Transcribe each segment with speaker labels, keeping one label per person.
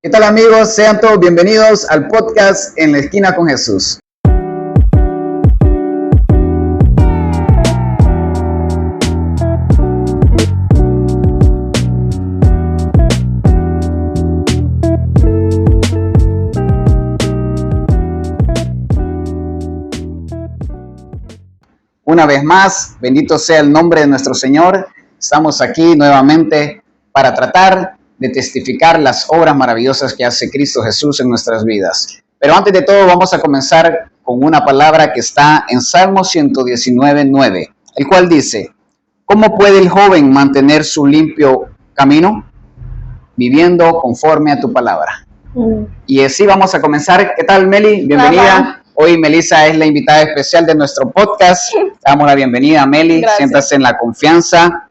Speaker 1: ¿Qué tal, amigos? Sean todos bienvenidos al podcast En la Esquina con Jesús. Una vez más, bendito sea el nombre de nuestro Señor. Estamos aquí nuevamente para tratar de testificar las obras maravillosas que hace Cristo Jesús en nuestras vidas. Pero antes de todo vamos a comenzar con una palabra que está en Salmo 119:9, el cual dice: ¿cómo puede el joven mantener su limpio camino? Viviendo conforme a tu palabra. Y así vamos a comenzar. ¿Qué tal, Meli? Bienvenida. Hola. Hoy Melissa es la invitada especial de nuestro podcast. Le damos la bienvenida, Meli. Siéntase en la confianza.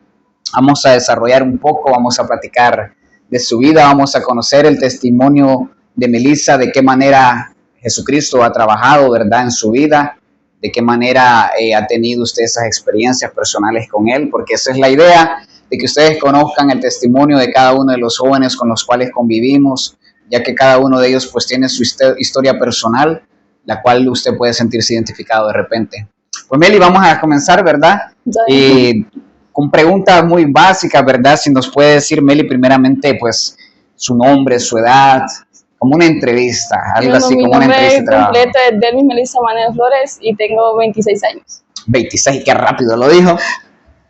Speaker 1: Vamos a desarrollar un poco, vamos a platicar de su vida, vamos a conocer el testimonio de Melissa, de qué manera Jesucristo ha trabajado, ¿verdad?, en su vida, de qué manera ha tenido usted esas experiencias personales con Él, porque esa es la idea, de que ustedes conozcan el testimonio de cada uno de los jóvenes con los cuales convivimos, ya que cada uno de ellos pues tiene su historia personal, la cual usted puede sentirse identificado de repente. Pues Meli, vamos a comenzar, ¿verdad? Con preguntas muy básicas, ¿verdad? Si nos puede decir, Meli, primeramente, pues, su nombre, su edad, como una entrevista, algo así como una entrevista.
Speaker 2: Mi nombre completo es Delmis Melissa Manuel Flores y tengo 26 años.
Speaker 1: 26, qué rápido lo dijo.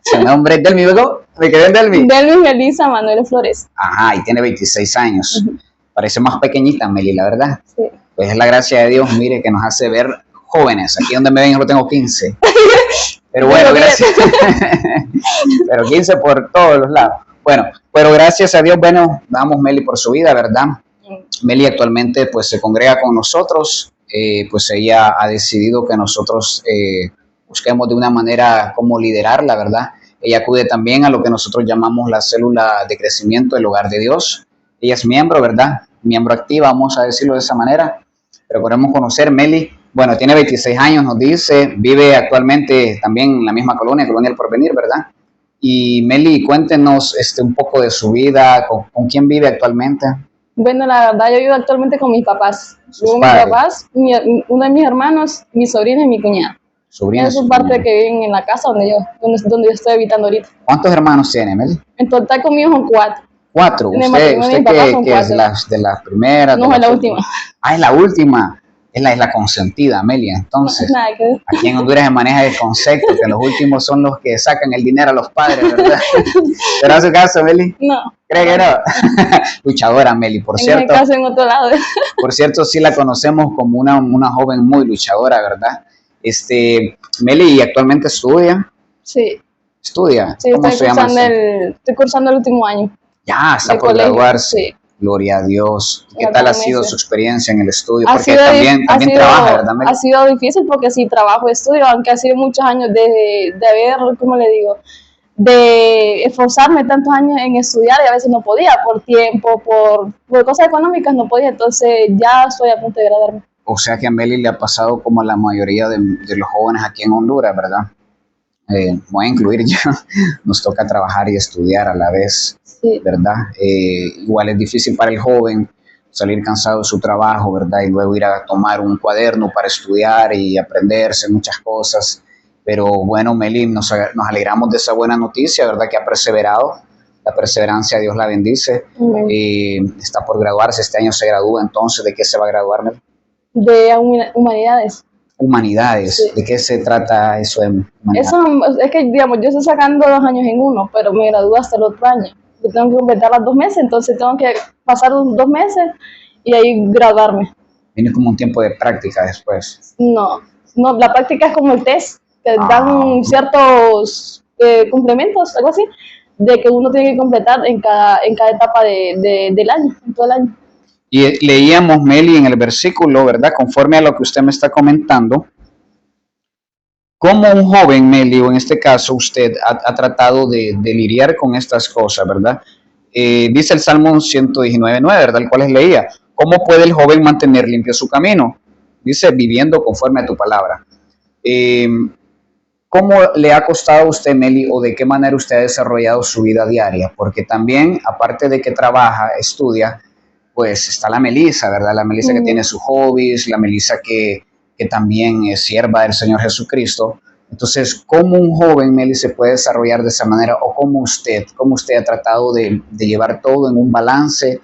Speaker 1: Su nombre es Delmis, ¿verdad? ¿Me quedé en Delmis?
Speaker 2: Delmis Melissa Manuel Flores.
Speaker 1: Ajá, y tiene 26 años. Parece más pequeñita, Meli, la verdad.
Speaker 2: Sí.
Speaker 1: Pues es la gracia de Dios, mire, que nos hace ver jóvenes. Aquí donde me ven yo tengo 15. Pero bueno, gracias. Pero 15 por todos los lados. Bueno, pero gracias a Dios, bueno, damos Meli por su vida, ¿verdad? Meli actualmente pues se congrega con nosotros, pues ella ha decidido que nosotros busquemos de una manera cómo liderarla, ¿verdad? Ella acude también a lo que nosotros llamamos la célula de crecimiento del hogar de Dios. Ella es miembro, ¿verdad? Miembro activa, vamos a decirlo de esa manera. Pero queremos conocer, Meli, bueno, tiene 26 años, nos dice, vive actualmente también en la misma colonia El Porvenir, ¿verdad? Y Meli, cuéntenos un poco de su vida, ¿con quién vive actualmente?
Speaker 2: Bueno, la verdad, yo vivo actualmente con mis papás. Vivo con mis papás, uno de mis hermanos, mi sobrina y mi cuñada.
Speaker 1: Sobrina.
Speaker 2: Es parte que viven en la casa donde yo estoy habitando ahorita.
Speaker 1: ¿Cuántos hermanos tiene, Meli?
Speaker 2: En total conmigo son 4.
Speaker 1: 4. ¿Usted que es de las primeras?
Speaker 2: No, es la última.
Speaker 1: Ah, es la última. Es la consentida, Amelia. Entonces, aquí en Honduras se maneja el concepto que los últimos son los que sacan el dinero a los padres, ¿verdad? ¿Será su caso, Meli?
Speaker 2: No.
Speaker 1: ¿Cree que no? Luchadora, Meli, por cierto.
Speaker 2: En mi caso, en otro lado.
Speaker 1: Por cierto, sí la conocemos como una joven muy luchadora, ¿verdad? Meli, ¿actualmente estudia?
Speaker 2: Sí.
Speaker 1: ¿Estudia?
Speaker 2: Sí,
Speaker 1: ¿Cómo se llama?
Speaker 2: Estoy cursando el último año.
Speaker 1: Ya, está por graduarse. Sí. Gloria a Dios. ¿Qué tal ha sido su experiencia en el estudio? Porque también trabaja, ¿verdad, Meli?
Speaker 2: Ha sido difícil porque sí trabajo, estudio, aunque ha sido muchos años de haber, ¿cómo le digo? De esforzarme tantos años en estudiar y a veces no podía, por tiempo, por cosas económicas no podía, entonces ya estoy a punto de graduarme.
Speaker 1: O sea que a Meli le ha pasado como a la mayoría de los jóvenes aquí en Honduras, ¿verdad? Voy a incluir yo, nos toca trabajar y estudiar a la vez, sí, ¿verdad? Igual es difícil para el joven salir cansado de su trabajo, ¿verdad? Y luego ir a tomar un cuaderno para estudiar y aprenderse muchas cosas. Pero bueno, Meli, nos alegramos de esa buena noticia, ¿verdad? Que ha perseverado. La perseverancia, Dios la bendice. Está por graduarse, este año se gradúa. Entonces, ¿de qué se va a graduar, Meli?
Speaker 2: De humanidades.
Speaker 1: Humanidades, sí. ¿De qué se trata eso de humanidades?
Speaker 2: Eso es que, digamos, yo estoy sacando 2 años en uno, pero me gradúo hasta el otro año. Yo tengo que completar los 2 meses, entonces tengo que pasar los 2 meses y ahí graduarme.
Speaker 1: ¿Viene como un tiempo de práctica después?
Speaker 2: No, la práctica es como el test, que dan ciertos complementos, algo así, de que uno tiene que completar en cada etapa del año, en todo el año.
Speaker 1: Y leíamos, Meli, en el versículo, ¿verdad? Conforme a lo que usted me está comentando, cómo un joven, Meli, o en este caso usted, ha tratado de lidiar con estas cosas, ¿verdad? Dice el Salmo 119:9, ¿verdad? El cual les leía. ¿Cómo puede el joven mantener limpio su camino? Dice, viviendo conforme a tu palabra. ¿Cómo le ha costado a usted, Meli, o de qué manera usted ha desarrollado su vida diaria? Porque también, aparte de que trabaja, estudia, pues está la Melissa, ¿verdad? La Melissa que tiene sus hobbies, la Melissa que también es sierva del Señor Jesucristo. Entonces, ¿cómo un joven, Meli, se puede desarrollar de esa manera? ¿O cómo usted ha tratado de llevar todo en un balance,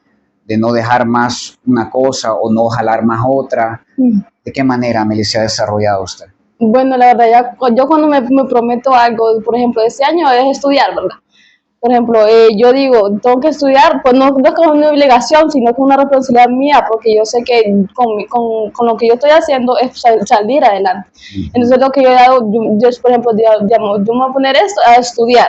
Speaker 1: de no dejar más una cosa o no jalar más otra? ¿De qué manera, Meli, se ha desarrollado usted?
Speaker 2: Bueno, la verdad, yo cuando me prometo algo, por ejemplo, este año es estudiar, ¿verdad? Por ejemplo, yo digo, tengo que estudiar, pues no es como una obligación, sino como una responsabilidad mía, porque yo sé que con lo que yo estoy haciendo es salir adelante. Entonces, lo que yo he dado, yo por ejemplo, digamos, yo me voy a poner esto a estudiar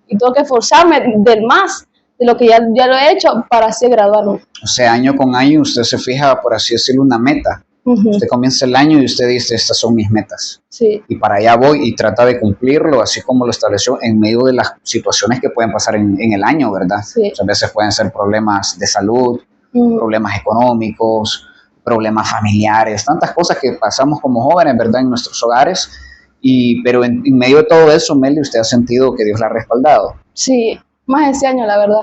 Speaker 2: y tengo que esforzarme del más de lo que ya lo he hecho para así graduarme.
Speaker 1: O sea, año con año usted se fija, por así decirlo, una meta. Usted comienza el año y usted dice, estas son mis metas.
Speaker 2: Sí.
Speaker 1: Y para allá voy y trata de cumplirlo, así como lo estableció en medio de las situaciones que pueden pasar en el año, ¿verdad?
Speaker 2: Sí.
Speaker 1: Muchas veces pueden ser problemas de salud, problemas económicos, problemas familiares, tantas cosas que pasamos como jóvenes, ¿verdad? En nuestros hogares. Pero en medio de todo eso, Meli, ¿usted ha sentido que Dios la ha respaldado?
Speaker 2: Sí, más ese año, la verdad.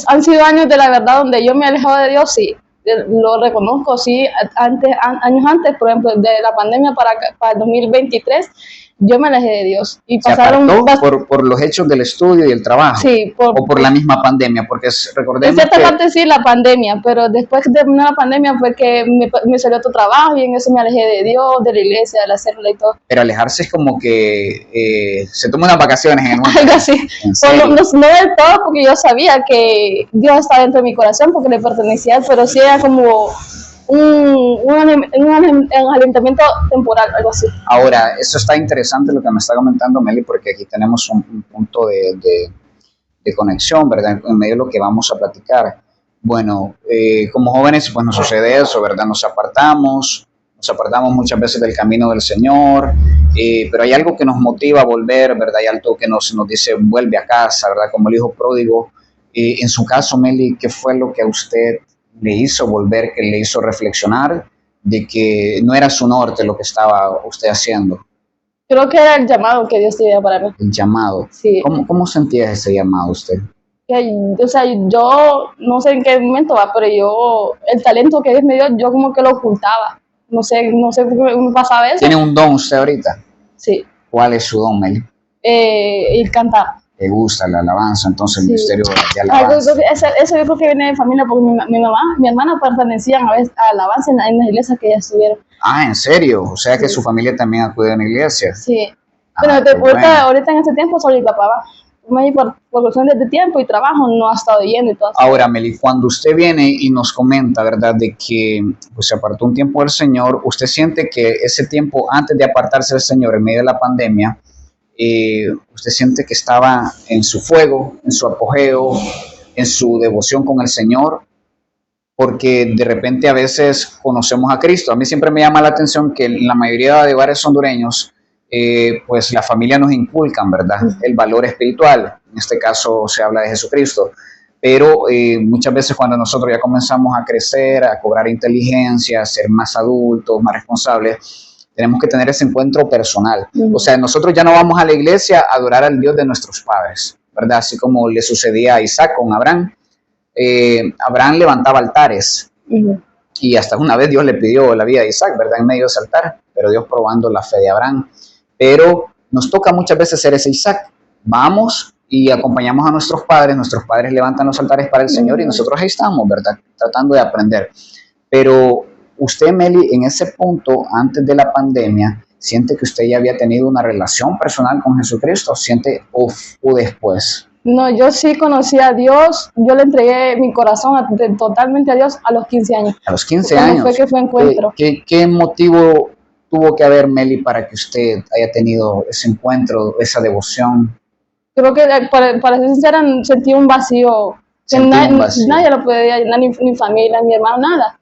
Speaker 2: Han sido años de la verdad donde yo me he alejado de Dios, sí. Lo reconozco, sí, años antes, por ejemplo, de la pandemia para el 2023, yo me alejé de Dios. Y pasaron
Speaker 1: por los hechos del estudio y el trabajo.
Speaker 2: Sí,
Speaker 1: o por la misma pandemia, porque recordemos
Speaker 2: en cierta parte sí, la pandemia, pero después de la pandemia fue que me salió otro trabajo y en eso me alejé de Dios, de la iglesia, de la célula y todo.
Speaker 1: Pero alejarse es como que se toma unas vacaciones en el mundo.
Speaker 2: Algo así. No del todo, porque yo sabía que Dios estaba dentro de mi corazón porque le pertenecía a él, pero sí era como un alentamiento temporal, algo así.
Speaker 1: Ahora, eso está interesante lo que me está comentando Meli, porque aquí tenemos un punto de conexión, ¿verdad? En medio de lo que vamos a platicar. Bueno, como jóvenes, pues nos sucede eso, ¿verdad? Nos apartamos muchas veces del camino del Señor, pero hay algo que nos motiva a volver, ¿verdad? Hay algo que nos dice, vuelve a casa, ¿verdad? Como el hijo pródigo. En su caso, Meli, ¿qué fue lo que a usted le hizo volver, que le hizo reflexionar de que no era su norte lo que estaba usted haciendo?
Speaker 2: Creo que era el llamado que Dios tenía para mí.
Speaker 1: El llamado.
Speaker 2: Sí.
Speaker 1: ¿Cómo sentía ese llamado usted?
Speaker 2: O sea, yo no sé en qué momento va, pero el talento que Dios me dio, yo como que lo ocultaba. No sé por qué me pasaba eso.
Speaker 1: ¿Tiene un don usted ahorita?
Speaker 2: Sí.
Speaker 1: ¿Cuál es su don, Meli?
Speaker 2: El cantar.
Speaker 1: ¿Le gusta la alabanza? Entonces el ministerio de alabanza.
Speaker 2: Eso yo creo que viene de familia, porque mi hermana pertenecían a veces a alabanza en las iglesias que ellas estuvieron.
Speaker 1: Ah, ¿en serio? O sea que su familia también acude a una iglesia.
Speaker 2: Sí. Pero ahorita en ese tiempo solo mi papá va. Por cuestiones de tiempo y trabajo no ha estado yendo y todo.
Speaker 1: Ahora, Meli, cuando usted viene y nos comenta, ¿verdad?, de que pues, se apartó un tiempo del Señor, ¿usted siente que ese tiempo antes de apartarse del Señor en medio de la pandemia, usted siente que estaba en su fuego, en su apogeo, en su devoción con el Señor? Porque de repente a veces conocemos a Cristo. A mí siempre me llama la atención que en la mayoría de hogares hondureños, pues la familia nos inculcan, ¿verdad?, el valor espiritual. En este caso se habla de Jesucristo. Pero muchas veces cuando nosotros ya comenzamos a crecer, a cobrar inteligencia, a ser más adultos, más responsables, tenemos que tener ese encuentro personal. O sea, nosotros ya no vamos a la iglesia a adorar al Dios de nuestros padres, ¿verdad? Así como le sucedía a Isaac con Abraham. Abraham levantaba altares y hasta una vez Dios le pidió la vida de Isaac, ¿verdad?, en medio de ese altar, pero Dios probando la fe de Abraham. Pero nos toca muchas veces ser ese Isaac. Vamos y acompañamos a nuestros padres levantan los altares para el Señor y nosotros ahí estamos, ¿verdad?, tratando de aprender. Pero usted, Meli, en ese punto, antes de la pandemia, ¿siente que usted ya había tenido una relación personal con Jesucristo? ¿Siente o después?
Speaker 2: No, yo sí conocí a Dios, yo le entregué mi corazón totalmente a Dios a los 15 años.
Speaker 1: A los 15 años.
Speaker 2: Fue que fue encuentro.
Speaker 1: ¿Qué motivo tuvo que haber, Meli, para que usted haya tenido ese encuentro, esa devoción?
Speaker 2: Creo que, para ser sincera, sentí un vacío. Nadie lo podía llenar, ni familia, ni hermano, nada.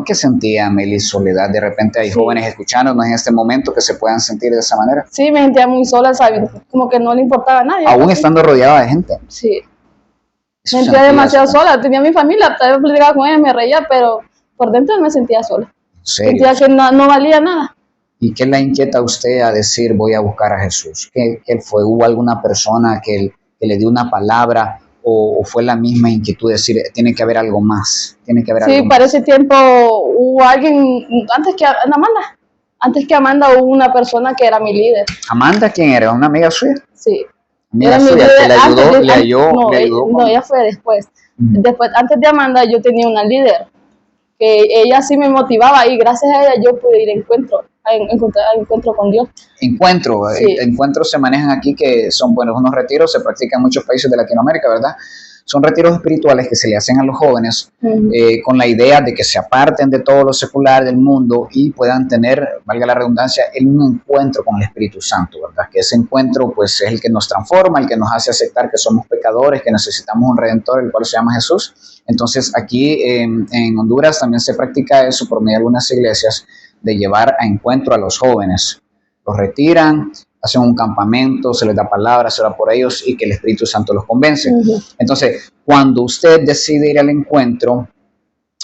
Speaker 1: ¿Qué sentía, Meli? Soledad. De repente hay jóvenes escuchándonos en este momento que se puedan sentir de esa manera.
Speaker 2: Sí, me sentía muy sola, ¿sabes? Como que no le importaba a nadie.
Speaker 1: Aún estando rodeada de gente.
Speaker 2: Sí. Me sentía demasiado sola. Tenía mi familia, tal vez platicaba con ella, me reía, pero por dentro me sentía sola.
Speaker 1: ¿En serio?
Speaker 2: Sentía que no valía nada.
Speaker 1: ¿Y qué la inquieta a usted a decir voy a buscar a Jesús? ¿Qué fue? ¿Hubo alguna persona que le dio una palabra o fue la misma inquietud de decir, tiene que haber algo más, tiene que haber
Speaker 2: Sí,
Speaker 1: algo
Speaker 2: para
Speaker 1: más?
Speaker 2: ese tiempo hubo alguien, antes que Amanda hubo una persona que era mi líder.
Speaker 1: ¿Amanda quién era? ¿Una amiga suya?
Speaker 2: Sí.
Speaker 1: Amiga
Speaker 2: Era mi
Speaker 1: suya, que
Speaker 2: líder
Speaker 1: le
Speaker 2: antes
Speaker 1: ayudó,
Speaker 2: de,
Speaker 1: le
Speaker 2: an-
Speaker 1: ayudó,
Speaker 2: no,
Speaker 1: le ayudó
Speaker 2: no,
Speaker 1: con...
Speaker 2: ella fue después.
Speaker 1: Ujú.
Speaker 2: Después, antes de Amanda, yo tenía una líder que ella sí me motivaba y gracias a ella yo pude ir a encuentro con Dios.
Speaker 1: Encuentros
Speaker 2: Sí.
Speaker 1: encuentros se manejan aquí que son buenos unos retiros, se practican en muchos países de Latinoamérica, ¿verdad? Son retiros espirituales que se le hacen a los jóvenes con la idea de que se aparten de todo lo secular del mundo y puedan tener, valga la redundancia, un encuentro con el Espíritu Santo, ¿verdad? Que ese encuentro pues es el que nos transforma, el que nos hace aceptar que somos pecadores, que necesitamos un Redentor, el cual se llama Jesús. Entonces aquí en Honduras también se practica eso por medio de algunas iglesias, de llevar a encuentro a los jóvenes. Los retiran, hacen un campamento, se les da palabra, se ora por ellos y que el Espíritu Santo los convence. Entonces, cuando usted decide ir al encuentro,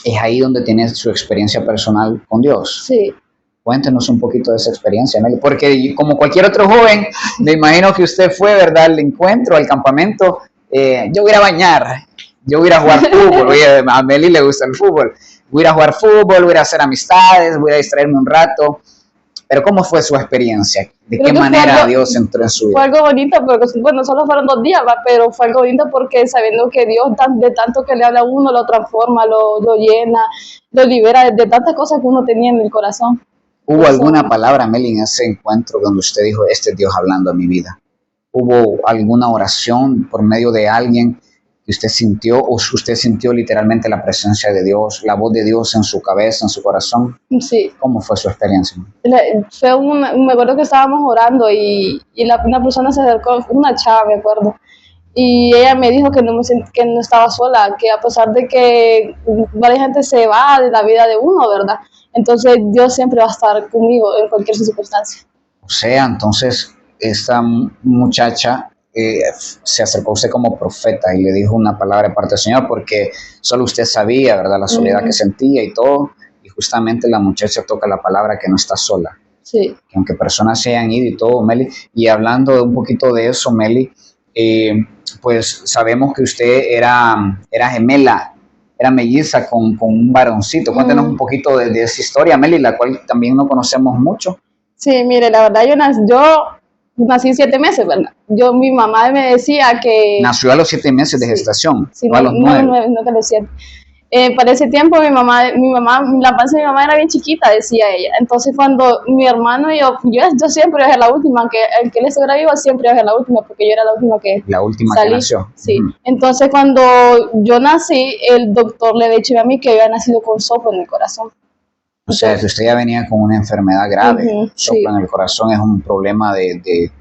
Speaker 1: es ahí donde tiene su experiencia personal con Dios.
Speaker 2: Sí.
Speaker 1: Cuéntenos un poquito de esa experiencia, Meli, porque como cualquier otro joven, me imagino que usted fue, ¿verdad?, al encuentro, al campamento. Yo voy a ir a bañar, yo voy a ir a jugar fútbol, a Meli le gusta el fútbol, voy a ir a jugar fútbol, voy a ir a hacer amistades, voy a distraerme un rato. Pero ¿cómo fue su experiencia? ¿De qué manera Dios entró en su vida?
Speaker 2: Fue algo bonito, porque bueno, solo fueron 2 días, pero fue algo bonito porque sabiendo que Dios, de tanto que le habla a uno, lo transforma, lo llena, lo libera de tantas cosas que uno tenía en el corazón.
Speaker 1: ¿Hubo alguna palabra, Meli, en ese encuentro donde usted dijo, este es Dios hablando a mi vida? ¿Hubo alguna oración por medio de alguien que usted sintió, o usted sintió literalmente la presencia de Dios, la voz de Dios en su cabeza, en su corazón?
Speaker 2: Sí.
Speaker 1: ¿Cómo fue su experiencia?
Speaker 2: Me acuerdo que estábamos orando y una persona se acercó, una chava, me acuerdo, y ella me dijo que que no estaba sola, que a pesar de que varias gente se va de la vida de uno, ¿verdad? Entonces Dios siempre va a estar conmigo en cualquier circunstancia.
Speaker 1: O sea, entonces esta muchacha se acercó a usted como profeta y le dijo una palabra de parte del Señor, porque solo usted sabía, ¿verdad?, la soledad que sentía y todo, y justamente la muchacha toca la palabra que no está sola.
Speaker 2: Sí.
Speaker 1: Que aunque personas se hayan ido y todo, Meli, y hablando un poquito de eso, Meli, pues sabemos que usted era gemela, era melliza con un varoncito. Cuéntenos un poquito de esa historia, Meli, la cual también no conocemos mucho.
Speaker 2: Sí, mire, la verdad, yo nací 7 meses, ¿verdad? Mi mamá me decía que...
Speaker 1: Nació a los 7 meses de gestación,
Speaker 2: sí,
Speaker 1: no a los 9.
Speaker 2: No que los 7. Para ese tiempo la panza de mi mamá era bien chiquita, decía ella. Entonces cuando mi hermano y yo siempre iba a ser la última, aunque él estuviera vivo, siempre iba a ser la última, porque yo era la última que
Speaker 1: salí. Que nació.
Speaker 2: Sí. Entonces cuando yo nací, el doctor le había dicho a mí que había nacido con soplo en el corazón.
Speaker 1: O sea, que usted ya venía con una enfermedad grave. Soplo en el corazón es un problema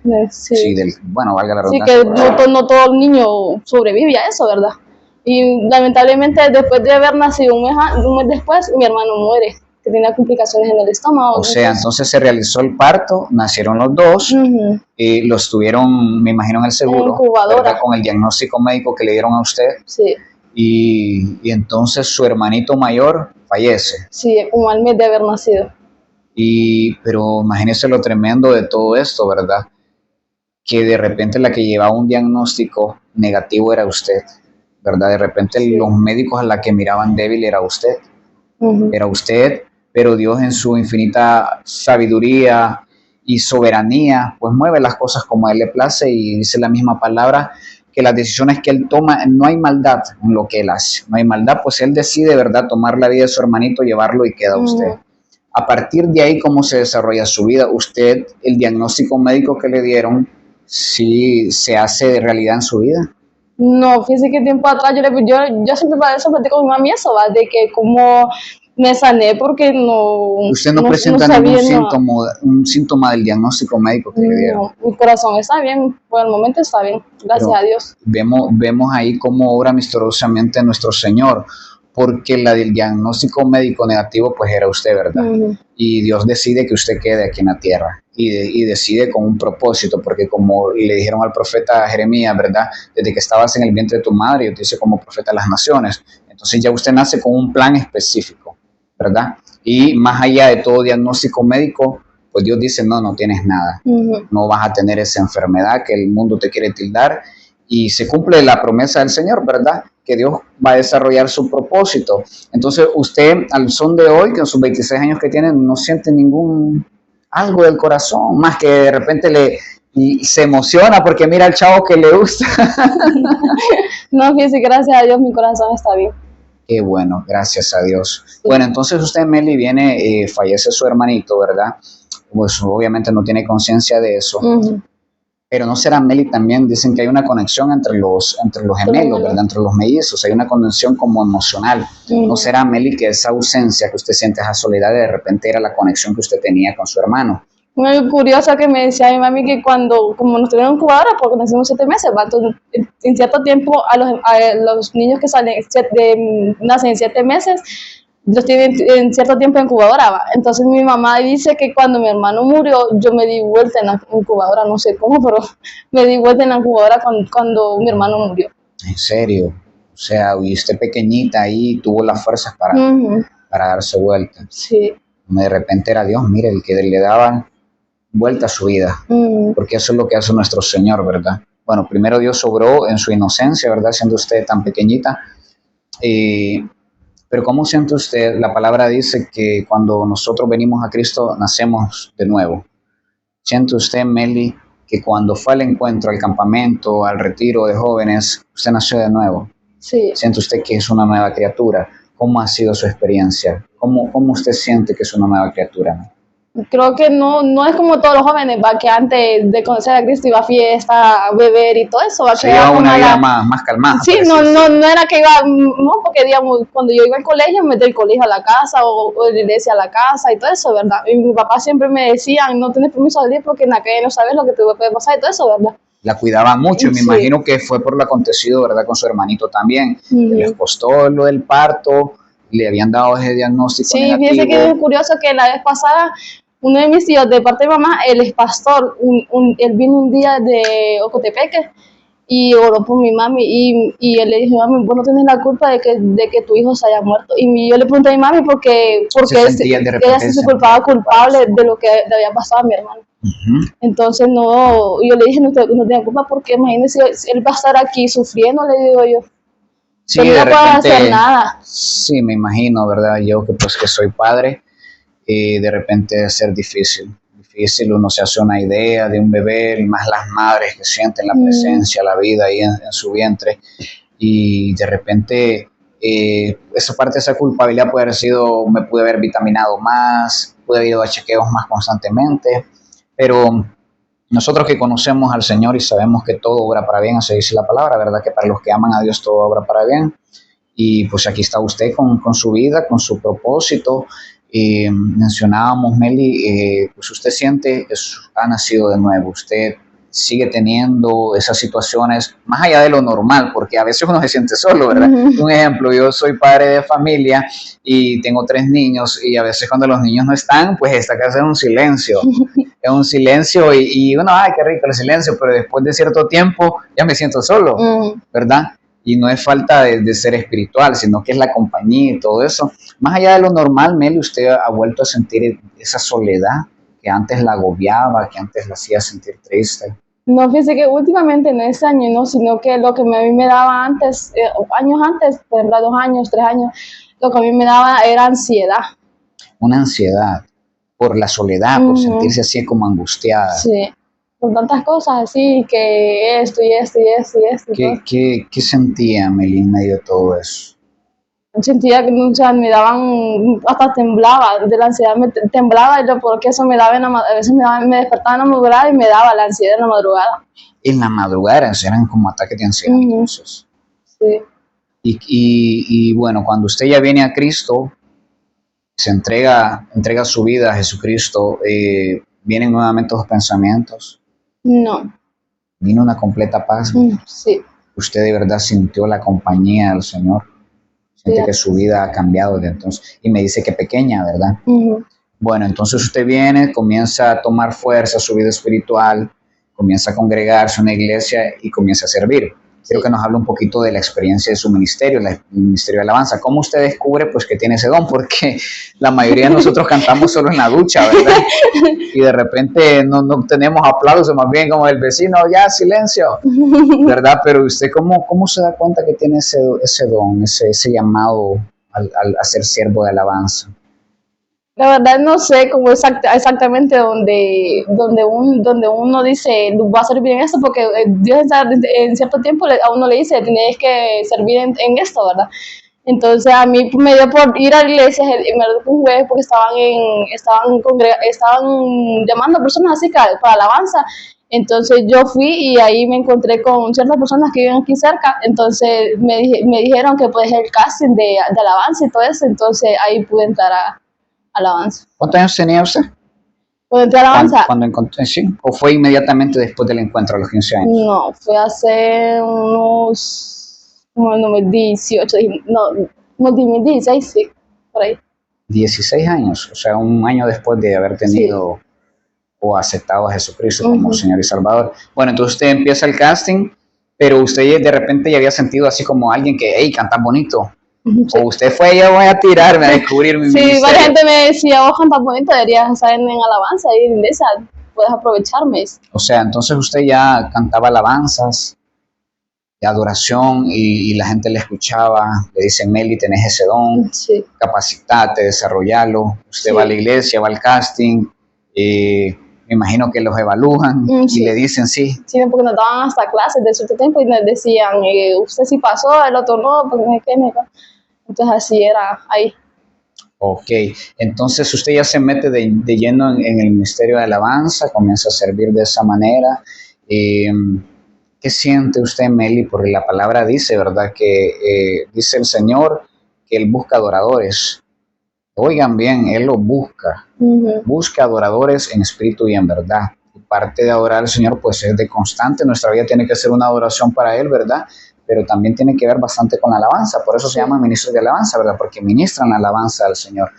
Speaker 1: bueno, valga la redundancia.
Speaker 2: Sí, que no todo niño sobrevive a eso, ¿verdad? Y lamentablemente después de haber nacido un mes después, mi hermano muere, que tenía complicaciones en el estómago.
Speaker 1: O sea, entonces se realizó el parto, nacieron los dos, y los tuvieron, me imagino, en el seguro, ¿verdad?, con el diagnóstico médico que le dieron a usted.
Speaker 2: Sí.
Speaker 1: Y entonces su hermanito mayor fallece.
Speaker 2: Sí, como al mes de haber nacido.
Speaker 1: Pero imagínese lo tremendo de todo esto, ¿verdad? Que de repente la que llevaba un diagnóstico negativo era usted, ¿verdad? De repente los médicos a la que miraban débil era usted. Era usted, pero Dios en su infinita sabiduría y soberanía, pues mueve las cosas como a Él le place, y dice la misma palabra que las decisiones que Él toma, no hay maldad en lo que Él hace, no hay maldad, pues Él decide, ¿verdad?, tomar la vida de su hermanito, llevarlo y queda usted. A partir de ahí, ¿cómo se desarrolla su vida? Usted, el diagnóstico médico que le dieron, ¿sí se hace de realidad en su vida?
Speaker 2: No, fíjese que tiempo atrás yo siempre para eso platico con mi mami eso, ¿va? De que como me sané porque no...
Speaker 1: ¿Usted no presenta ningún síntoma del diagnóstico médico que le dieron?
Speaker 2: No, mi corazón está bien, por el momento está bien, gracias a Dios.
Speaker 1: Vemos ahí cómo obra misteriosamente nuestro Señor, porque la del diagnóstico médico negativo pues era usted, ¿verdad? Y Dios decide que usted quede aquí en la tierra, y decide con un propósito, porque como le dijeron al profeta Jeremías, ¿verdad?, desde que estabas en el vientre de tu madre, yo te hice como profeta de las naciones. Entonces ya usted nace con un plan específico, ¿verdad? Y más allá de todo diagnóstico médico, pues Dios dice, no tienes nada, no vas a tener esa enfermedad que el mundo te quiere tildar, y se cumple la promesa del Señor, ¿verdad? Que Dios va a desarrollar su propósito. Entonces usted, al son de hoy, con sus 26 años que tiene, no siente ningún algo del corazón, más que de repente y se emociona porque mira al chavo que le gusta.
Speaker 2: No, fíjese, gracias a Dios mi corazón está bien.
Speaker 1: Qué bueno, gracias a Dios.
Speaker 2: Sí.
Speaker 1: Bueno, entonces usted, Meli, viene, fallece su hermanito, ¿verdad? Pues obviamente no tiene conciencia de eso. Pero no será, Meli, también dicen que hay una conexión entre los gemelos, ¿verdad? Entre los mellizos, hay una conexión como emocional. ¿No será, Meli, que esa ausencia que usted siente, esa soledad, de repente era la conexión que usted tenía con su hermano?
Speaker 2: Muy curiosa que me decía mi mami que como nos tuvieron incubadora, porque nacimos 7 meses, ¿va? Entonces, en cierto tiempo a los niños que nacen en 7 meses, los tienen en cierto tiempo en incubadora, ¿va? Entonces mi mamá dice que cuando mi hermano murió, yo me di vuelta en la incubadora, no sé cómo, pero me di vuelta en la incubadora cuando mi hermano murió.
Speaker 1: ¿En serio? O sea, y usted pequeñita ahí tuvo las fuerzas para darse vuelta.
Speaker 2: Sí.
Speaker 1: De repente era Dios, mire, el que le daba vuelta a su vida, porque eso es lo que hace nuestro Señor, ¿verdad? Bueno, primero Dios obró en su inocencia, ¿verdad? Siendo usted tan pequeñita, pero ¿cómo siente usted? La palabra dice que cuando nosotros venimos a Cristo, nacemos de nuevo. ¿Siente usted, Meli, que cuando fue al encuentro, al campamento, al retiro de jóvenes, usted nació de nuevo?
Speaker 2: Sí.
Speaker 1: ¿Siente usted que es una nueva criatura? ¿Cómo ha sido su experiencia? ¿Cómo usted siente que es una nueva criatura, ¿no?
Speaker 2: Creo que no es como todos los jóvenes, va, que antes de conocer a Cristo iba a fiesta, a beber y todo eso, va,
Speaker 1: que iba una vida más calmada.
Speaker 2: Sí, no era que iba, no, porque digamos, cuando yo iba al colegio, me metí el colegio a la casa o la iglesia a la casa y todo eso, ¿verdad? Y mi papá siempre me decía, no tienes permiso de salir porque en la calle no sabes lo que te puede pasar y todo eso, ¿verdad?
Speaker 1: La cuidaba mucho y me imagino que fue por lo acontecido, ¿verdad? Con su hermanito también. Les costó lo del parto, le habían dado ese diagnóstico negativo.
Speaker 2: Sí, fíjese que es curioso que la vez pasada uno de mis tíos, de parte de mamá, él es pastor, él vino un día de Ocotepeque y oró por mi mami y él le dijo, mami, vos no tenés la culpa de que tu hijo se haya muerto. Y yo le pregunté a mi mami porque ella se culpaba culpable de lo que le había pasado a mi hermano. Entonces yo le dije, no tenía culpa porque imagínese, él va a estar aquí sufriendo, le digo yo.
Speaker 1: Sí,
Speaker 2: no puede hacer nada.
Speaker 1: Sí, me imagino, ¿verdad? Yo que soy padre, de repente es ser difícil, uno se hace una idea de un bebé, más las madres que sienten la presencia, la vida ahí en su vientre, y de repente esa parte de esa culpabilidad puede haber sido, me pude haber vitaminado más, pude haber ido a chequeos más constantemente, pero nosotros que conocemos al Señor y sabemos que todo obra para bien, así dice la palabra, ¿verdad? Que para los que aman a Dios todo obra para bien, y pues aquí está usted con su vida, con su propósito. Mencionábamos, Meli, pues usted siente que ha nacido de nuevo, usted sigue teniendo esas situaciones más allá de lo normal, porque a veces uno se siente solo, ¿verdad? Un ejemplo, yo soy padre de familia y tengo 3 niños y a veces cuando los niños no están, pues esta casa es un silencio, y uno, ay, qué rico el silencio, pero después de cierto tiempo ya me siento solo, ¿verdad? Y no es falta de ser espiritual, sino que es la compañía y todo eso. Más allá de lo normal, Meli, ¿usted ha vuelto a sentir esa soledad que antes la agobiaba, que antes la hacía sentir triste?
Speaker 2: No, fíjese que últimamente en este año no, sino que lo que a mí me daba antes, años antes, por ejemplo, 2 años, 3 años, lo que a mí me daba era ansiedad.
Speaker 1: Una ansiedad por la soledad, por sentirse así como angustiada.
Speaker 2: Sí. Por tantas cosas así, que esto y esto y esto y esto.
Speaker 1: ¿Qué sentía, Meli, en medio de todo eso?
Speaker 2: Sentía que me daban, hasta temblaba, de la ansiedad me temblaba, y porque eso me daba, a veces me despertaba en la madrugada y me daba la ansiedad en la madrugada.
Speaker 1: En la madrugada eran como ataques de ansiedad, entonces.
Speaker 2: Sí.
Speaker 1: Y bueno, cuando usted ya viene a Cristo, se entrega su vida a Jesucristo, vienen nuevamente los pensamientos.
Speaker 2: No.
Speaker 1: Vino una completa paz.
Speaker 2: Sí.
Speaker 1: Usted de verdad sintió la compañía del Señor. Siente que su vida ha cambiado desde entonces. Y me dice que pequeña, ¿verdad? Bueno, entonces usted viene, comienza a tomar fuerza su vida espiritual, comienza a congregarse en una iglesia y comienza a servir. quiero que nos hable un poquito de la experiencia de su ministerio, el ministerio de alabanza. ¿Cómo usted descubre pues que tiene ese don? Porque la mayoría de nosotros cantamos solo en la ducha, ¿verdad? Y de repente no tenemos aplausos, más bien como el vecino, ya silencio, ¿verdad? Pero usted, ¿cómo se da cuenta que tiene ese don, ese llamado al ser siervo de alabanza?
Speaker 2: La verdad no sé cómo exactamente donde uno dice, va a servir en esto, porque Dios en cierto tiempo a uno le dice, tienes que servir en esto, ¿verdad? Entonces a mí me dio por ir a la iglesia, me dio un jueves porque estaban llamando a personas así para alabanza. Entonces yo fui y ahí me encontré con ciertas personas que viven aquí cerca. Entonces me dijeron que puede ser el casting de alabanza y todo eso. Entonces ahí pude entrar a alabanza.
Speaker 1: ¿Cuántos años tenía usted?
Speaker 2: ¿Pude entrar a alabanza?
Speaker 1: Cuando encontré, sí. ¿O fue inmediatamente después del encuentro a los 15 años?
Speaker 2: No, fue hace como en 2018, no, 2016, sí, por ahí.
Speaker 1: 16 años, o sea, un año después de haber tenido o aceptado a Jesucristo como Señor y Salvador. Bueno, entonces usted empieza el casting, pero usted de repente ya había sentido así como alguien que, hey, cantas bonito. O usted fue, yo voy a tirarme a descubrir mi ministerio.
Speaker 2: Sí, varias gente me decía, vos cantas bonito, deberías estar en alabanza y en esa, puedes aprovecharme.
Speaker 1: O sea, entonces usted ya cantaba alabanzas de adoración y la gente le escuchaba, le dicen, Meli, tenés ese don, capacitate, desarrollalo. Usted va a la iglesia, va al casting, me imagino que los evalúan y le dicen sí.
Speaker 2: Sí, porque nos daban hasta clases de cierto tiempo y nos decían, usted sí pasó, el otro no, porque no es que entonces así era ahí.
Speaker 1: Ok, entonces usted ya se mete de lleno en el ministerio de alabanza, comienza a servir de esa manera. ¿Qué siente usted, Meli? Porque la palabra dice, ¿verdad? Que dice el Señor que Él busca adoradores. Oigan bien, Él los busca. Busca adoradores en espíritu y en verdad. Y parte de adorar al Señor pues es de constante. Nuestra vida tiene que ser una adoración para Él, ¿verdad? Pero también tiene que ver bastante con la alabanza. Por eso se llaman ministros de alabanza, ¿verdad? Porque ministran la alabanza al Señor.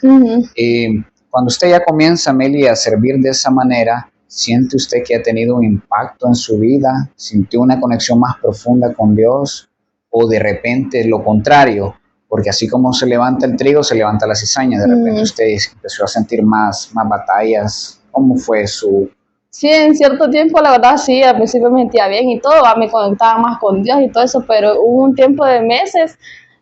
Speaker 1: Cuando usted ya comienza, Meli, a servir de esa manera, ¿siente usted que ha tenido un impacto en su vida? ¿Sintió una conexión más profunda con Dios? ¿O de repente lo contrario? Porque así como se levanta el trigo, se levanta la cizaña. De repente usted empezó a sentir más batallas. ¿Cómo fue su...?
Speaker 2: Sí, en cierto tiempo, la verdad, sí, al principio me sentía bien y todo, me conectaba más con Dios y todo eso, pero hubo un tiempo de meses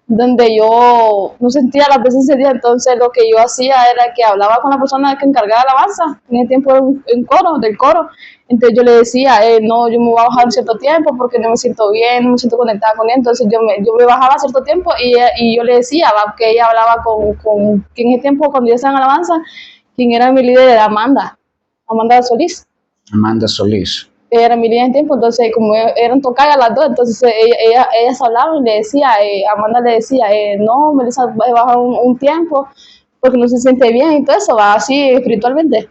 Speaker 2: donde yo no sentía la presencia de Dios. Entonces lo que yo hacía era que hablaba con la persona que encargaba de alabanza, en el tiempo del coro. Entonces yo le decía, no, yo me voy a bajar un cierto tiempo porque no me siento bien, no me siento conectada con él. Entonces yo me bajaba cierto tiempo y yo le decía que ella hablaba que en ese tiempo cuando yo estaba en alabanza, quien era mi líder era Amanda Solís.
Speaker 1: Amanda Solís.
Speaker 2: Ella era mi líder en tiempo, entonces como eran tocadas las dos, entonces ellas hablaban y le decía, Amanda le decía, no, Melissa va a bajar un tiempo porque no se siente bien y todo eso, va así espiritualmente.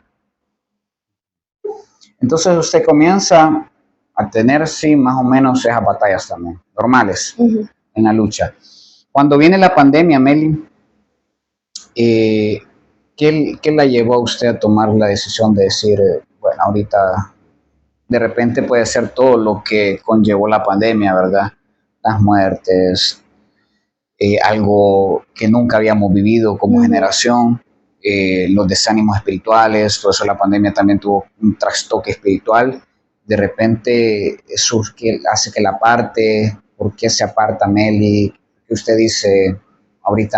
Speaker 1: Entonces usted comienza a tener, sí, más o menos esas batallas también, normales, en la lucha. Cuando viene la pandemia, Meli, ¿qué la llevó a usted a tomar la decisión de decir, bueno, ahorita de repente puede ser todo lo que conllevó la pandemia, ¿verdad? Las muertes, algo que nunca habíamos vivido como generación, los desánimos espirituales, todo eso, la pandemia también tuvo un trastoque espiritual. De repente eso hace que la aparte. ¿Por qué se aparta, Meli? Que usted dice, ahorita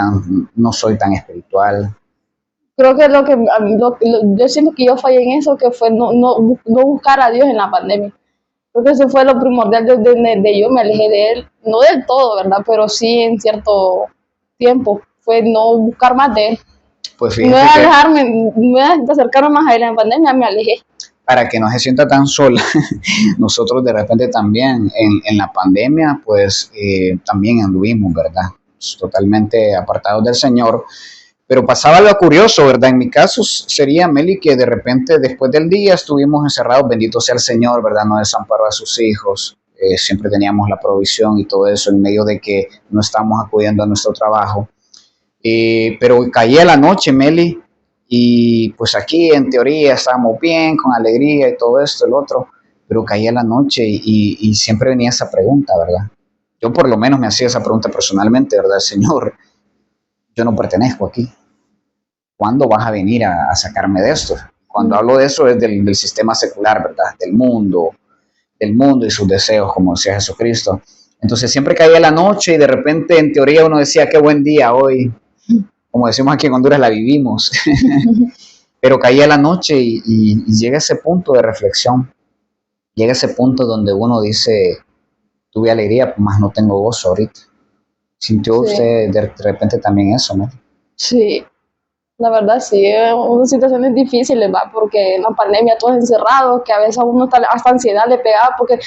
Speaker 1: no soy tan espiritual.
Speaker 2: Creo que yo siento que yo fallé en eso, que fue no buscar a Dios en la pandemia. Creo que eso fue lo primordial de yo me alejé de Él, no del todo, ¿verdad? Pero sí en cierto tiempo, fue no buscar más de Él.
Speaker 1: Pues
Speaker 2: fíjate me acercarme más a Él en la pandemia, me alejé.
Speaker 1: Para que no se sienta tan sola, nosotros de repente también en la pandemia, pues también anduvimos, ¿verdad? Totalmente apartados del Señor. Pero pasaba algo curioso, ¿verdad? En mi caso sería, Meli, que de repente después del día estuvimos encerrados, bendito sea el Señor, ¿verdad? No desamparó a sus hijos, siempre teníamos la provisión y todo eso en medio de que no estábamos acudiendo a nuestro trabajo. Pero caía la noche, Meli, y pues aquí en teoría estábamos bien, con alegría y todo esto, el otro, pero caía la noche y siempre venía esa pregunta, ¿verdad? Yo por lo menos me hacía esa pregunta personalmente, ¿verdad? Señor, yo no pertenezco aquí. ¿Cuándo vas a venir a sacarme de esto? Cuando hablo de eso es del sistema secular, ¿verdad? Del mundo y sus deseos, como decía Jesucristo. Entonces siempre caía la noche y de repente en teoría uno decía, qué buen día hoy. Como decimos aquí en Honduras, la vivimos. Pero caía la noche y llega ese punto de reflexión. Llega ese punto donde uno dice, tuve alegría, más no tengo gozo ahorita. ¿Sintió
Speaker 2: Sí.
Speaker 1: usted de repente también eso, no?
Speaker 2: Sí, la verdad sí, unas situaciones difíciles, va, porque en la pandemia todos encerrados, que a veces a uno hasta ansiedad le pegaba, porque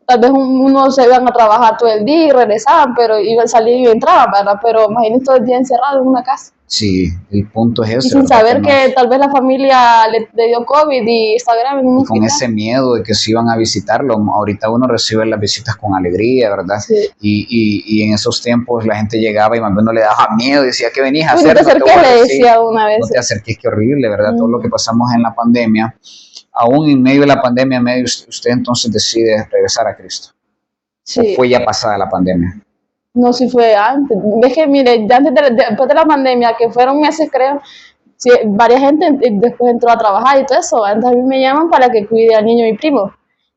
Speaker 2: tal vez uno se iban a trabajar todo el día y regresaban, pero iban a salir y entraban, ¿verdad? Pero imagínate todo el día encerrado en una casa.
Speaker 1: Sí, el punto es
Speaker 2: Y
Speaker 1: ese,
Speaker 2: sin
Speaker 1: ¿verdad?
Speaker 2: saber que tal vez la familia le dio COVID y está grave en un
Speaker 1: Y con
Speaker 2: hospital.
Speaker 1: ese miedo de que se iban a visitarlo, ahorita uno recibe las visitas con alegría, ¿verdad?
Speaker 2: Sí.
Speaker 1: Y en esos tiempos la gente llegaba y más bien no le daba miedo, decía, ¿qué venís a
Speaker 2: Uy,
Speaker 1: hacer?
Speaker 2: no te
Speaker 1: No te voy
Speaker 2: acerques,
Speaker 1: a
Speaker 2: le
Speaker 1: decir,
Speaker 2: decía una vez.
Speaker 1: no te acerques, qué horrible, ¿verdad? Todo lo que pasamos en la pandemia. Aún en medio de la pandemia, usted entonces decide regresar a Cristo.
Speaker 2: Sí.
Speaker 1: ¿O fue ya pasada la pandemia?
Speaker 2: No, si fue antes. Ves que, mire, después de la pandemia, que fueron meses, creo, sí, varias gente después entró a trabajar y todo eso. Antes a mí me llaman para que cuide al niño mi primo.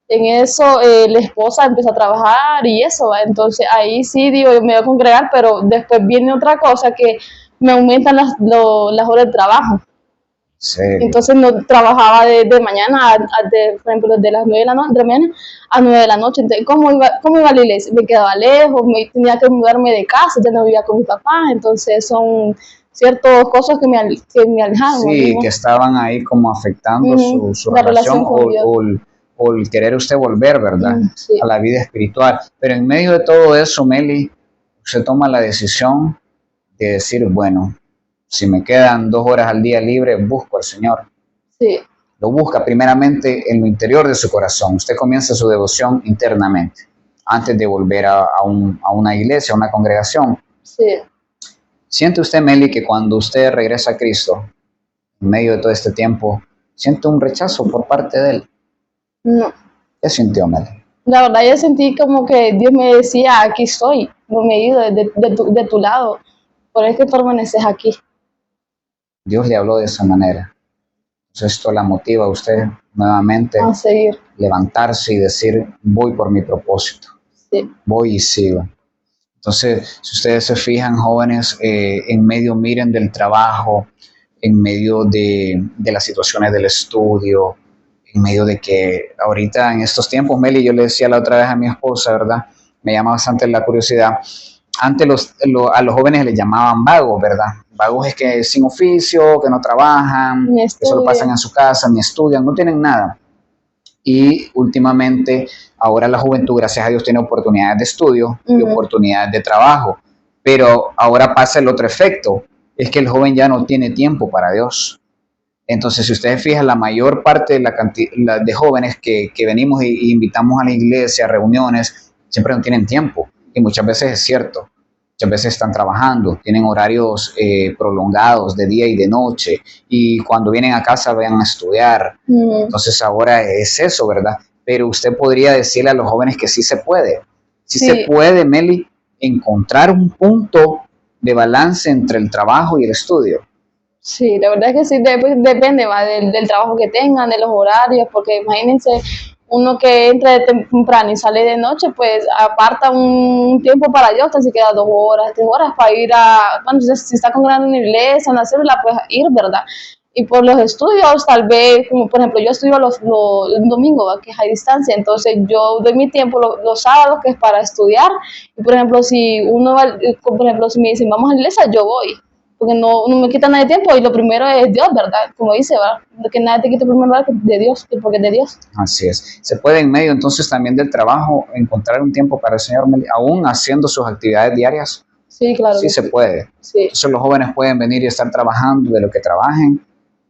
Speaker 2: En eso la esposa empezó a trabajar y eso, ¿va? Entonces ahí sí digo, yo me voy a congregar, pero después viene otra cosa que me aumentan las horas de trabajo.
Speaker 1: ¿Serio?
Speaker 2: Entonces no trabajaba de mañana, por ejemplo, de las 9 de la noche, de la mañana a 9 de la noche. Entonces, ¿cómo iba a la iglesia? Me quedaba lejos, tenía que mudarme de casa, ya no vivía con mi papá. Entonces son ciertas cosas que me alejaron.
Speaker 1: Sí,
Speaker 2: ¿no?
Speaker 1: que estaban ahí como afectando su
Speaker 2: la
Speaker 1: relación
Speaker 2: con Dios.
Speaker 1: o el querer usted volver, ¿verdad?
Speaker 2: Sí.
Speaker 1: A la vida espiritual. Pero en medio de todo eso, Meli, usted toma la decisión de decir, bueno, si me quedan 2 horas al día libre, busco al Señor.
Speaker 2: Sí.
Speaker 1: Lo busca primeramente en lo interior de su corazón. Usted comienza su devoción internamente, antes de volver a una iglesia, a una congregación.
Speaker 2: Sí.
Speaker 1: ¿Siente usted, Meli, que cuando usted regresa a Cristo, en medio de todo este tiempo, siente un rechazo por parte de Él?
Speaker 2: No.
Speaker 1: ¿Qué sintió, Meli?
Speaker 2: La verdad yo sentí como que Dios me decía, aquí estoy, no me he ido de tu lado, por eso que permaneces aquí.
Speaker 1: Dios le habló de esa manera. Entonces esto la motiva a usted nuevamente
Speaker 2: A seguir.
Speaker 1: Levantarse y decir, voy por mi propósito.
Speaker 2: Sí.
Speaker 1: Voy y sigo. Entonces, si ustedes se fijan, jóvenes, en medio, miren, del trabajo, en medio de las situaciones del estudio, en medio de que ahorita en estos tiempos, Meli, yo le decía la otra vez a mi esposa, ¿verdad? Me llama bastante la curiosidad. Antes a los jóvenes les llamaban vagos, ¿verdad? Vagos es que sin oficio, que no trabajan, que solo pasan en su casa, ni estudian, no tienen nada. Y últimamente, ahora la juventud, gracias a Dios, tiene oportunidades de estudio y oportunidades de trabajo. Pero ahora pasa el otro efecto, es que el joven ya no tiene tiempo para Dios. Entonces, si ustedes fijan, la mayor parte de la cantidad de jóvenes que venimos y invitamos a la iglesia, a reuniones, siempre no tienen tiempo. Y muchas veces es cierto. Muchas veces están trabajando, tienen horarios prolongados de día y de noche. Y cuando vienen a casa van a estudiar. Entonces, ahora es eso, ¿verdad? Pero usted podría decirle a los jóvenes que sí se puede. Sí se puede, Meli, encontrar un punto de balance entre el trabajo y el estudio.
Speaker 2: Sí, la verdad es que sí, depende va, del trabajo que tengan, de los horarios, porque imagínense, uno que entra de temprano y sale de noche, pues aparta un tiempo para Dios, así queda 2 horas, 3 horas para ir a, bueno, si está congregando en una iglesia, en la célula, pues ir, ¿verdad? Y por los estudios, tal vez, como por ejemplo, yo estudio el domingo, ¿va? Que es a distancia, entonces yo doy mi tiempo los sábados, que es para estudiar, y por ejemplo, si uno va, por ejemplo, si me dicen vamos a la iglesia, yo voy, porque no me quita nada de tiempo y lo primero es Dios, ¿verdad? Como dice, ¿verdad? Que nada te quita el primer lugar de Dios, porque es de Dios.
Speaker 1: Así es. Se puede en medio entonces también del trabajo encontrar un tiempo para el Señor, aún haciendo sus actividades diarias.
Speaker 2: Sí, claro.
Speaker 1: Sí se puede.
Speaker 2: Sí.
Speaker 1: Entonces los jóvenes pueden venir y estar trabajando de lo que trabajen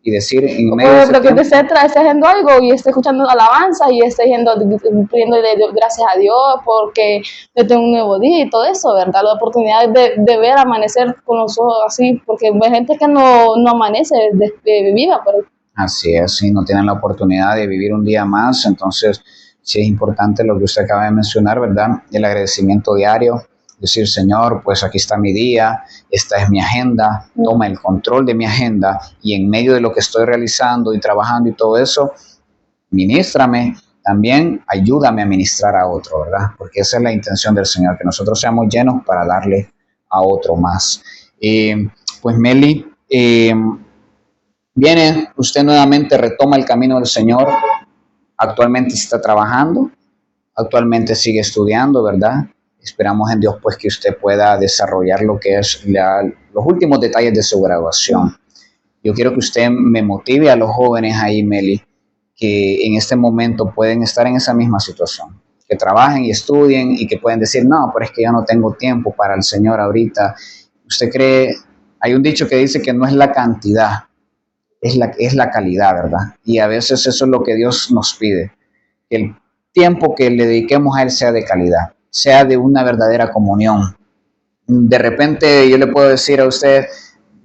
Speaker 1: y decir en medio
Speaker 2: de
Speaker 1: ese
Speaker 2: ese tiempo, que
Speaker 1: tiempo,
Speaker 2: esté haciendo algo y esté escuchando alabanza y esté pidiéndole gracias a Dios porque yo tengo un nuevo día y todo eso, ¿verdad? La oportunidad de ver amanecer con los ojos así, porque hay gente que no amanece viva. Pero...
Speaker 1: Así es, si no tienen la oportunidad de vivir un día más, entonces Sí es importante lo que usted acaba de mencionar, ¿verdad? El agradecimiento diario, decir, Señor, pues aquí está mi día, esta es mi agenda, toma el control de mi agenda y en medio de lo que estoy realizando y trabajando y todo eso, ministrame, también ayúdame a ministrar a otro, ¿verdad? Porque esa es la intención del Señor, que nosotros seamos llenos para darle a otro más. Pues Meli, viene, usted nuevamente retoma el camino del Señor, actualmente está trabajando, actualmente sigue estudiando, ¿verdad? Esperamos en Dios pues que usted pueda desarrollar lo que es los últimos detalles de su graduación. Yo quiero que usted me motive a los jóvenes ahí, Meli, que en este momento pueden estar en esa misma situación, que trabajen y estudien y que pueden decir, no, pero es que yo no tengo tiempo para el Señor ahorita. ¿Usted cree? Hay un dicho que dice que no es la cantidad, es la calidad, ¿verdad? Y a veces eso es lo que Dios nos pide, que el tiempo que le dediquemos a Él sea de calidad, sea de una verdadera comunión. De repente yo le puedo decir a usted,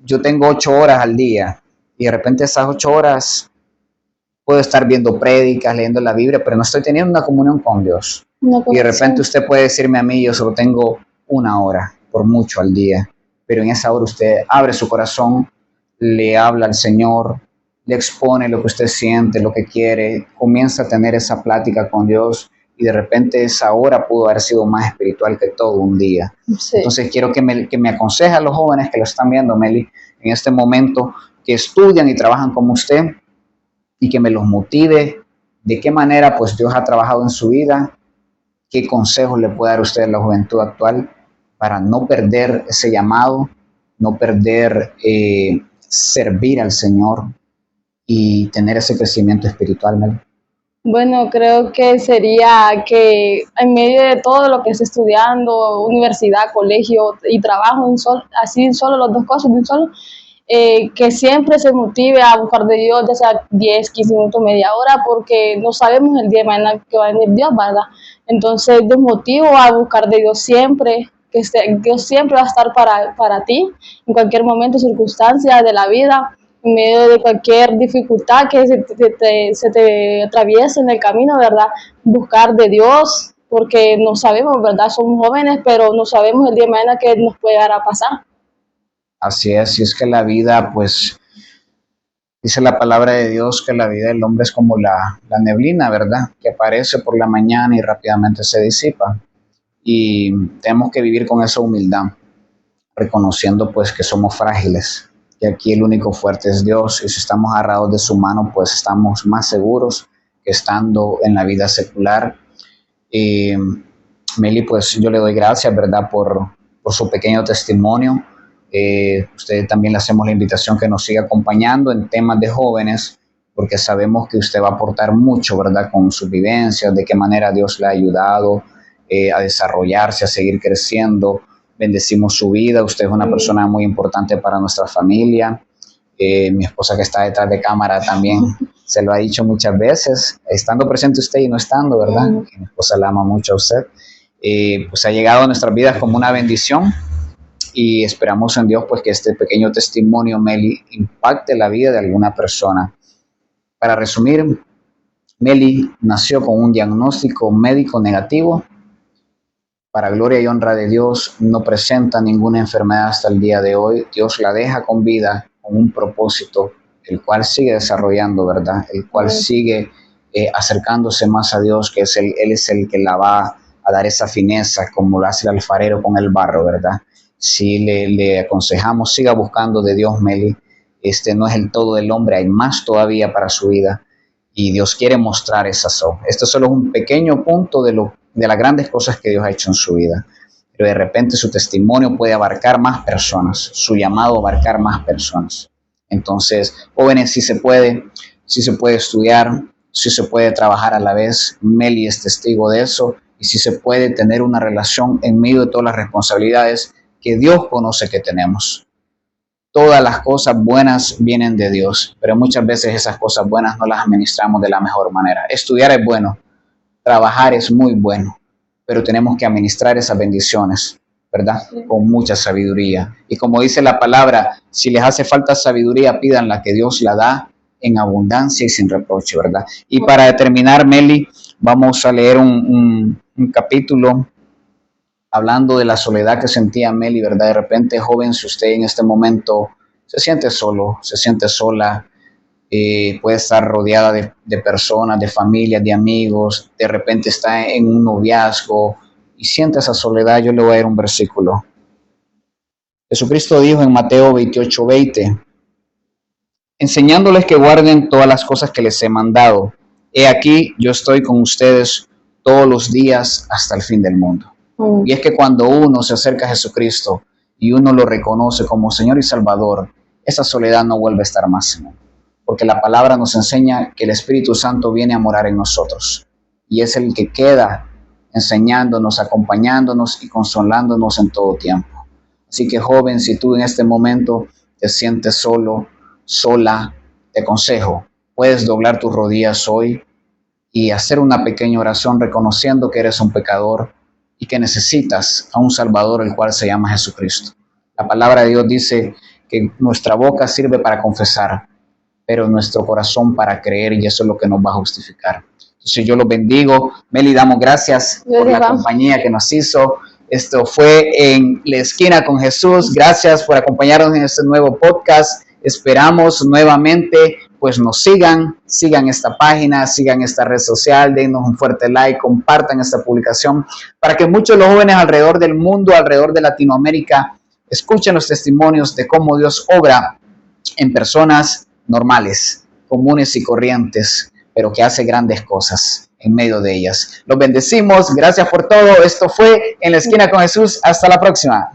Speaker 1: yo tengo 8 horas al día y de repente esas 8 horas puedo estar viendo prédicas, leyendo la Biblia, pero no estoy teniendo una comunión con Dios. Y de repente usted puede decirme a mí, yo solo tengo 1 hora, por mucho al día, pero en esa hora usted abre su corazón, le habla al Señor, le expone lo que usted siente, lo que quiere, comienza a tener esa plática con Dios y de repente esa hora pudo haber sido más espiritual que todo un día. Sí. Entonces quiero que me aconseje a los jóvenes que lo están viendo, Meli, en este momento, que estudian y trabajan como usted y que me los motive de qué manera pues Dios ha trabajado en su vida, qué consejos le puede dar usted a la juventud actual para no perder ese llamado, no perder servir al Señor y tener ese crecimiento espiritual, Meli.
Speaker 2: Bueno, creo que sería que en medio de todo lo que esté estudiando, universidad, colegio y trabajo, así solo las dos cosas de un solo, que siempre se motive a buscar de Dios, ya sea 10, 15 minutos, media hora, porque no sabemos el día de mañana que va a venir Dios, ¿verdad? Entonces, desmotivo a buscar de Dios siempre, que Dios siempre va a estar para ti, en cualquier momento, circunstancia de la vida, en medio de cualquier dificultad que se te atraviese en el camino, ¿verdad? Buscar de Dios, porque no sabemos, ¿verdad? Somos jóvenes, pero no sabemos el día de mañana qué nos puede llegar a pasar.
Speaker 1: Así es, y es que la vida, pues, dice la palabra de Dios que la vida del hombre es como la neblina, ¿verdad? Que aparece por la mañana y rápidamente se disipa. Y tenemos que vivir con esa humildad, reconociendo pues que somos frágiles, que aquí el único fuerte es Dios, y si estamos agarrados de su mano, pues estamos más seguros que estando en la vida secular. Meli, pues yo le doy gracias, ¿verdad?, por su pequeño testimonio. Usted también le hacemos la invitación que nos siga acompañando en temas de jóvenes, porque sabemos que usted va a aportar mucho, ¿verdad?, con sus vivencias, de qué manera Dios le ha ayudado a desarrollarse, a seguir creciendo. Bendecimos su vida, usted es una persona muy importante para nuestra familia. Mi esposa que está detrás de cámara también se lo ha dicho muchas veces, estando presente usted y no estando, ¿verdad? Mi esposa la ama mucho a usted. Pues ha llegado a nuestras vidas como una bendición y esperamos en Dios pues que este pequeño testimonio, Meli, impacte la vida de alguna persona. Para resumir, Meli nació con un diagnóstico médico negativo. Para gloria y honra de Dios, no presenta ninguna enfermedad hasta el día de hoy. Dios la deja con vida, con un propósito, el cual sigue desarrollando, ¿verdad? El cual sigue acercándose más a Dios, que Él es el que la va a dar esa fineza, como lo hace el alfarero con el barro, ¿verdad? Si le aconsejamos, siga buscando de Dios, Meli. Este no es el todo del hombre, hay más todavía para su vida. Y Dios quiere mostrar esas obras. Esto solo es un pequeño punto de las grandes cosas que Dios ha hecho en su vida. Pero de repente su testimonio puede abarcar más personas, su llamado abarcar más personas. Entonces, jóvenes, sí se puede estudiar, sí se puede trabajar a la vez. Meli es testigo de eso. Y sí se puede tener una relación en medio de todas las responsabilidades que Dios conoce que tenemos. Todas las cosas buenas vienen de Dios, pero muchas veces esas cosas buenas no las administramos de la mejor manera. Estudiar es bueno, trabajar es muy bueno, pero tenemos que administrar esas bendiciones, ¿verdad? Con mucha sabiduría. Y como dice la palabra, si les hace falta sabiduría, pídanla, que Dios la da en abundancia y sin reproche, ¿verdad? Y para terminar, Meli, vamos a leer un capítulo hablando de la soledad que sentía Meli, ¿verdad? De repente, joven, si usted en este momento se siente solo, se siente sola, puede estar rodeada de personas, de familias, de amigos, de repente está en un noviazgo y siente esa soledad, yo le voy a dar un versículo. Jesucristo dijo en Mateo 28:20, enseñándoles que guarden todas las cosas que les he mandado. He aquí, yo estoy con ustedes todos los días hasta el fin del mundo. Y es que cuando uno se acerca a Jesucristo y uno lo reconoce como Señor y Salvador, esa soledad no vuelve a estar más en uno. Porque la palabra nos enseña que el Espíritu Santo viene a morar en nosotros. Y es el que queda enseñándonos, acompañándonos y consolándonos en todo tiempo. Así que, joven, si tú en este momento te sientes solo, sola, te aconsejo, puedes doblar tus rodillas hoy y hacer una pequeña oración reconociendo que eres un pecador y que necesitas a un Salvador, el cual se llama Jesucristo. La palabra de Dios dice que nuestra boca sirve para confesar, pero nuestro corazón para creer, y eso es lo que nos va a justificar. Entonces yo los bendigo. Meli, damos gracias por la compañía que nos hizo. Esto fue en La Esquina con Jesús. Gracias por acompañarnos en este nuevo podcast. Esperamos nuevamente, pues nos sigan esta página, sigan esta red social, denos un fuerte like, compartan esta publicación para que muchos de los jóvenes alrededor del mundo, alrededor de Latinoamérica, escuchen los testimonios de cómo Dios obra en personas normales, comunes y corrientes, pero que hace grandes cosas en medio de ellas. Los bendecimos, gracias por todo. Esto fue En la Esquina con Jesús. Hasta la próxima.